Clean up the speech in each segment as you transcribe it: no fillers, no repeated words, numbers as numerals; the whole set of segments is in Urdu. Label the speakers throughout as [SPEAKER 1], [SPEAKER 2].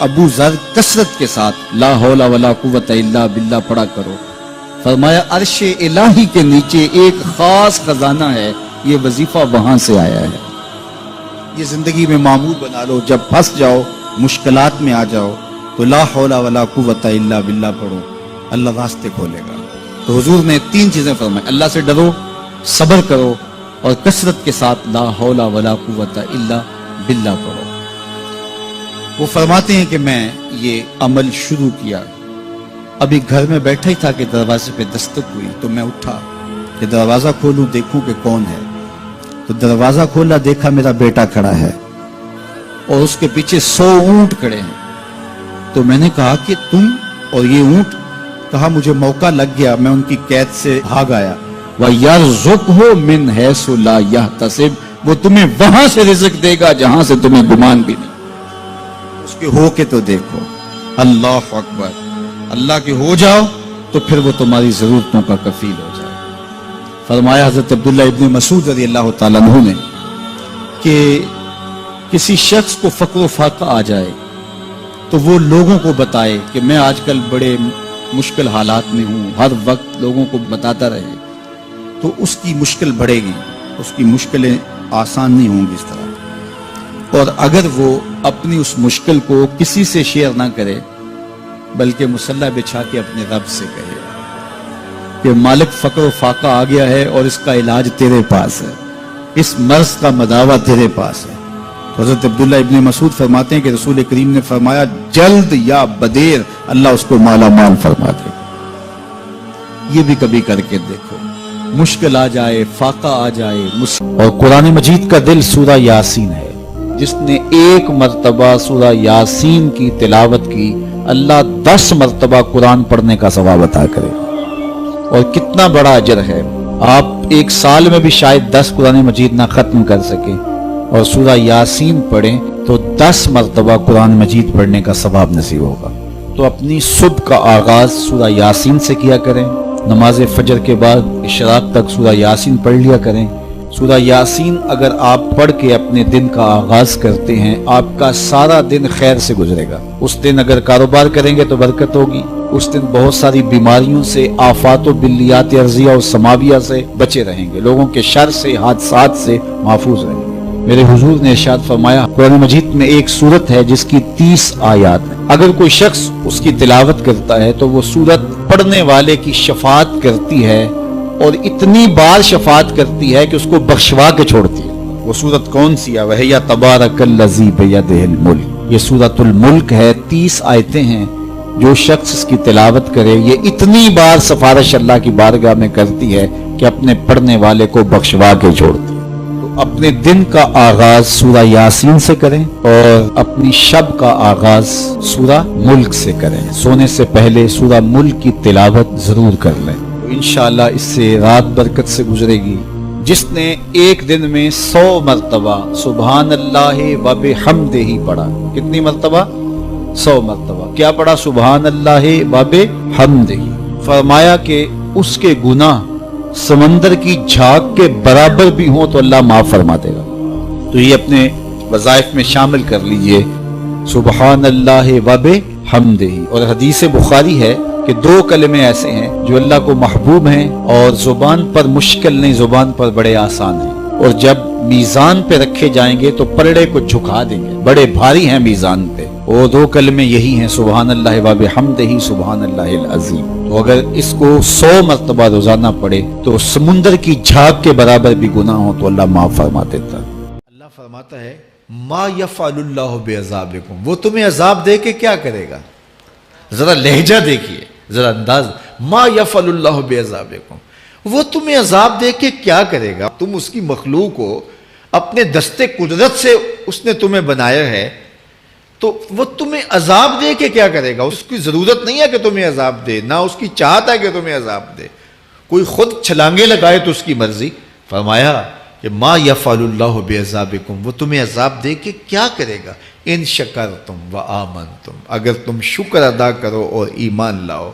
[SPEAKER 1] ابو ذر کثرت کے ساتھ لا حول ولا قوت الا باللہ پڑھا کرو۔ فرمایا عرش الہی کے نیچے ایک خاص خزانہ ہے، یہ وظیفہ وہاں سے آیا ہے۔ یہ زندگی میں معمول بنا لو، جب پھنس جاؤ، مشکلات میں آ جاؤ تو لا حول ولا قوت الا باللہ پڑھو، اللہ راستے کھولے گا۔ تو حضور نے 3 چیزیں فرمائی، اللہ سے ڈرو، صبر کرو اور کثرت کے ساتھ لا حول ولا قوت الا باللہ پڑھو۔ وہ فرماتے ہیں کہ میں یہ عمل شروع کیا، ابھی گھر میں بیٹھا ہی تھا کہ دروازے پہ دستک ہوئی، تو میں اٹھا کہ دروازہ کھولوں دیکھوں کہ کون ہے۔ تو دروازہ کھولا، دیکھا میرا بیٹا کھڑا ہے اور اس کے پیچھے 100 اونٹ کھڑے ہیں۔ تو میں نے کہا کہ تم اور یہ اونٹ؟ کہا مجھے موقع لگ گیا، میں ان کی قید سے بھاگ آیا۔ وَيَرْزُقْهُ مِنْ حَيْثُ لَا يَحْتَسِبُ، وہ تمہیں وہاں سے رزق دے گا جہاں سے تمہیں گمان بھی نہیں۔ اس کے ہو کے تو دیکھو، اللہ اکبر، اللہ کے ہو جاؤ تو پھر وہ تمہاری ضرورتوں کا کفیل ہو جائے۔ فرمایا حضرت عبداللہ ابن مسعود رضی اللہ تعالیٰ عنہ نے کہ کسی شخص کو فقر و فاقہ آ جائے تو وہ لوگوں کو بتائے کہ میں آج کل بڑے مشکل حالات میں ہوں، ہر وقت لوگوں کو بتاتا رہے تو اس کی مشکل بڑھے گی، اس کی مشکلیں آسان نہیں ہوں گی اس طرح۔ اور اگر وہ اپنی اس مشکل کو کسی سے شیئر نہ کرے بلکہ مصلی بچھا کے اپنے رب سے کہے کہ مالک فقر و فاقہ آ گیا ہے اور اس کا علاج تیرے پاس ہے، اس مرض کا مداوع تیرے پاس ہے۔ حضرت عبداللہ ابن مسعود فرماتے ہیں کہ رسول کریم نے فرمایا جلد یا بدیر اللہ اس کو مالا مال فرما دے گا۔ یہ بھی کبھی کر کے دیکھو، مشکل آ جائے، فاقہ آ جائے۔ اور قرآن مجید کا دل سورہ یاسین ہے، جس نے 1 مرتبہ سورہ یاسین کی تلاوت کی اللہ 10 مرتبہ قرآن پڑھنے کا ثواب عطا کرے۔ اور کتنا بڑا اجر ہے، آپ 1 سال میں بھی شاید 10 قرآن مجید نہ ختم کر سکیں اور سورہ یاسین پڑھیں تو 10 مرتبہ قرآن مجید پڑھنے کا ثواب نصیب ہوگا۔ تو اپنی صبح کا آغاز سورہ یاسین سے کیا کریں، نماز فجر کے بعد اشراق تک سورہ یاسین پڑھ لیا کریں۔ سورہ یاسین اگر آپ پڑھ کے اپنے دن کا آغاز کرتے ہیں، آپ کا سارا دن خیر سے گزرے گا۔ اس دن اگر کاروبار کریں گے تو برکت ہوگی، اس دن بہت ساری بیماریوں سے، آفات و بلیات ارضیہ و سماویہ سے بچے رہیں گے، لوگوں کے شر سے، حادثات سے محفوظ رہیں گے۔ میرے حضور نے ارشاد فرمایا قرآن مجید میں ایک سورت ہے جس کی 30 آیات ہیں، اگر کوئی شخص اس کی تلاوت کرتا ہے تو وہ سورت پڑھنے والے کی شفاعت کرتی ہے، اور اتنی بار شفاعت کرتی ہے کہ اس کو بخشوا کے چھوڑتی ہے۔ وہ سورت کون سی ہے؟ وہی تبارک الذی بیدہ الملک، یہ سورۃ الملک ہے، 30 آیتیں ہیں۔ جو شخص اس کی تلاوت کرے یہ اتنی بار سفارش اللہ کی بارگاہ میں کرتی ہے کہ اپنے پڑھنے والے کو بخشوا کے چھوڑتی ہے۔ تو اپنے دن کا آغاز سورہ یاسین سے کریں اور اپنی شب کا آغاز سورہ ملک سے کریں۔ سونے سے پہلے سورہ ملک کی تلاوت ضرور کر لیں، انشاءاللہ اس سے رات برکت سے گزرے گی۔ جس نے ایک دن میں 100 مرتبہ سبحان اللہ و بحمدہ پڑھا، کتنی مرتبہ؟ 100 مرتبہ کیا پڑھا؟ سبحان اللہ و بحمدہ، فرمایا کہ اس کے گناہ سمندر کی جھاگ کے برابر بھی ہوں تو اللہ معاف فرما دے گا۔ تو یہ اپنے وظائف میں شامل کر لیجئے، سبحان اللہ و بحمدہ۔ اور حدیث بخاری ہے کہ 2 کلمے ایسے ہیں جو اللہ کو محبوب ہیں اور زبان پر مشکل نہیں، زبان پر بڑے آسان ہیں، اور جب میزان پہ رکھے جائیں گے تو پلڑے کو جھکا دیں گے، بڑے بھاری ہیں میزان پہ۔ وہ 2 کلمے یہی ہیں، سبحان اللہ و بحمدہ، سبحان اللہ العظیم۔ تو اگر اس کو 100 مرتبہ روزانہ پڑھے تو سمندر کی جھاگ کے برابر بھی گناہ ہو تو اللہ معاف فرما دیتا ہے۔
[SPEAKER 2] اللہ فرماتا ہے ما یفعل اللہ بعذابکم، وہ تمہیں عذاب دے کے کیا کرے گا؟ ذرا لہجہ دیکھیے، ذرا انداز، ما یفعل اللہ بعذابکم، وہ تمہیں عذاب دے کے کیا کرے گا؟ تم اس کی مخلوق ہو، اپنے دستے قدرت سے اس نے تمہیں بنایا ہے، تو وہ تمہیں عذاب دے کے کیا کرے گا؟ اس کی ضرورت نہیں ہے کہ تمہیں عذاب دے، نہ اس کی چاہت ہے کہ تمہیں عذاب دے، کوئی خود چھلانگے لگائے تو اس کی مرضی۔ فرمایا کہ ما یفعل اللہ بعذابکم، وہ تمہیں عذاب دے کے کیا کرے گا؟ ان شکرتم و آمنتم، اگر تم شکر ادا کرو اور ایمان لاؤ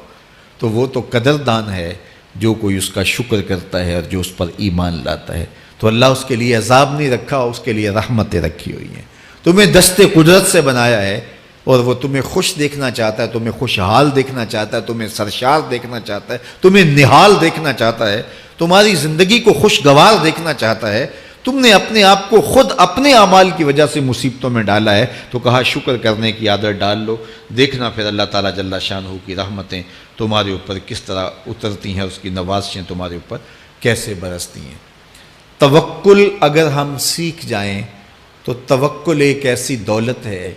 [SPEAKER 2] تو وہ تو قدردان ہے جو کوئی اس کا شکر کرتا ہے اور جو اس پر ایمان لاتا ہے۔ تو اللہ اس کے لیے عذاب نہیں رکھا، اس کے لیے رحمتیں رکھی ہوئی ہیں۔ تمہیں دست قدرت سے بنایا ہے، اور وہ تمہیں خوش دیکھنا چاہتا ہے، تمہیں خوشحال دیکھنا چاہتا ہے، تمہیں سرشار دیکھنا چاہتا ہے، تمہیں نہال دیکھنا چاہتا ہے، تمہاری زندگی کو خوشگوار دیکھنا چاہتا ہے، تم نے اپنے آپ کو خود اپنے اعمال کی وجہ سے مصیبتوں میں ڈالا ہے، تو کہا شکر کرنے کی عادت ڈال لو، دیکھنا پھر اللہ تعالیٰ جل شانہ کی رحمتیں تمہارے اوپر کس طرح اترتی ہیں، اس کی نوازشیں تمہارے اوپر کیسے برستی ہیں۔ توکل اگر ہم سیکھ جائیں تو توکل ایک ایسی دولت ہے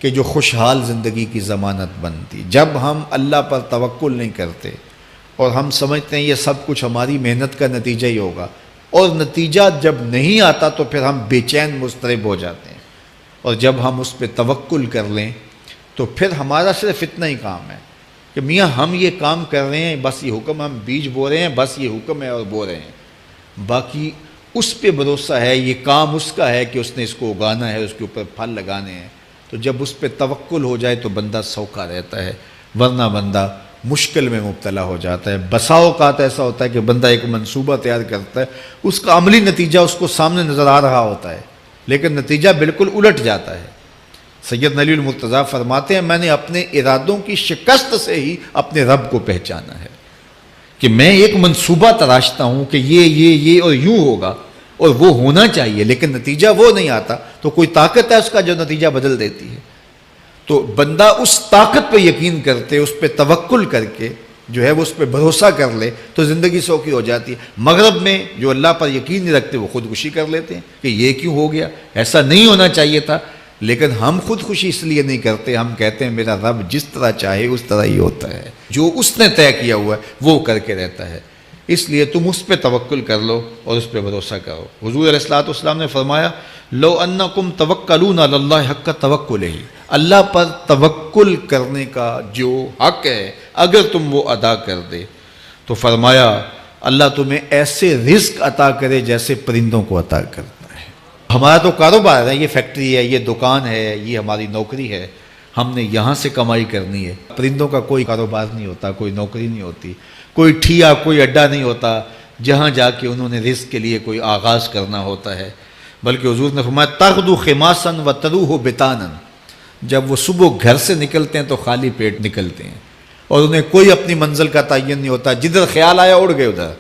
[SPEAKER 2] کہ جو خوشحال زندگی کی ضمانت بنتی۔ جب ہم اللہ پر توکل نہیں کرتے اور ہم سمجھتے ہیں یہ سب کچھ ہماری محنت کا نتیجہ ہی ہوگا، اور نتیجہ جب نہیں آتا تو پھر ہم بے چین مضطرب ہو جاتے ہیں، اور جب ہم اس پہ توکل کر لیں تو پھر ہمارا صرف اتنا ہی کام ہے کہ میاں ہم یہ کام کر رہے ہیں، بس یہ حکم، ہم بیج بو رہے ہیں، بس یہ حکم ہے اور بو رہے ہیں، باقی اس پہ بھروسہ ہے، یہ کام اس کا ہے کہ اس نے اس کو اگانا ہے، اس کے اوپر پھل لگانے ہیں۔ تو جب اس پہ توکل ہو جائے تو بندہ سوکھا رہتا ہے، ورنہ بندہ مشکل میں مبتلا ہو جاتا ہے۔ بسا اوقات ایسا ہوتا ہے کہ بندہ ایک منصوبہ تیار کرتا ہے، اس کا عملی نتیجہ اس کو سامنے نظر آ رہا ہوتا ہے، لیکن نتیجہ بالکل الٹ جاتا ہے۔ سید علی المرتضیٰ فرماتے ہیں میں نے اپنے ارادوں کی شکست سے ہی اپنے رب کو پہچانا ہے، کہ میں ایک منصوبہ تراشتا ہوں کہ یہ اور یوں ہوگا اور وہ ہونا چاہیے، لیکن نتیجہ وہ نہیں آتا، تو کوئی طاقت ہے اس کا جو نتیجہ بدل دیتی ہے۔ تو بندہ اس طاقت پہ یقین کرتے، اس پہ توکل کر کے جو ہے وہ اس پہ بھروسہ کر لے تو زندگی سوکھی ہو جاتی ہے۔ مغرب میں جو اللہ پر یقین نہیں رکھتے وہ خودکشی کر لیتے ہیں کہ یہ کیوں ہو گیا، ایسا نہیں ہونا چاہیے تھا، لیکن ہم خودکشی اس لیے نہیں کرتے، ہم کہتے ہیں میرا رب جس طرح چاہے اس طرح ہی ہوتا ہے، جو اس نے طے کیا ہوا ہے وہ کر کے رہتا ہے، اس لیے تم اس پہ توکل کر لو اور اس پہ بھروسہ کرو۔ حضور علیہ الصلوۃ والسلام نے فرمایا لو انکم توکلون علی اللہ حق توکلہ، اللہ پر توکل کرنے کا جو حق ہے اگر تم وہ ادا کر دے تو فرمایا اللہ تمہیں ایسے رزق عطا کرے جیسے پرندوں کو عطا کرتا ہے۔ ہمارا تو کاروبار ہے، یہ فیکٹری ہے، یہ دکان ہے، یہ ہماری نوکری ہے، ہم نے یہاں سے کمائی کرنی ہے۔ پرندوں کا کوئی کاروبار نہیں ہوتا، کوئی نوکری نہیں ہوتی، کوئی ٹھیا، کوئی اڈا نہیں ہوتا جہاں جا کے انہوں نے رزق کے لیے کوئی آغاز کرنا ہوتا ہے، بلکہ حضور نے فرمایا تغدو خماسا وتروح بطانا، جب وہ صبح گھر سے نکلتے ہیں تو خالی پیٹ نکلتے ہیں اور انہیں کوئی اپنی منزل کا تعین نہیں ہوتا، جدھر خیال آیا اڑ گئے ادھر،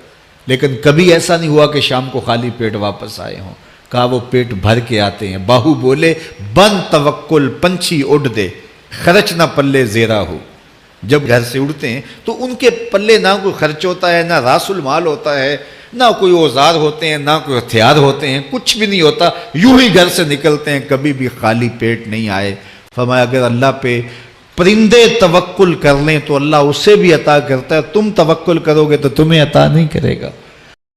[SPEAKER 2] لیکن کبھی ایسا نہیں ہوا کہ شام کو خالی پیٹ واپس آئے ہوں، کہا وہ پیٹ بھر کے آتے ہیں۔ باہو بولے بن توکل پنچھی اڑ دے، خرچ نہ پلے زیرا ہو، جب گھر سے اڑتے ہیں تو ان کے پلے نہ کوئی خرچ ہوتا ہے، نہ راس المال ہوتا ہے، نہ کوئی اوزار ہوتے ہیں، نہ کوئی ہتھیار ہوتے ہیں، کچھ بھی نہیں ہوتا، یوں ہی گھر سے نکلتے ہیں، کبھی بھی خالی پیٹ نہیں آئے۔ فرمایا اگر اللہ پہ پرندے توکل کر لیں تو اللہ اسے بھی عطا کرتا ہے، تم توکل کرو گے تو تمہیں عطا نہیں کرے گا۔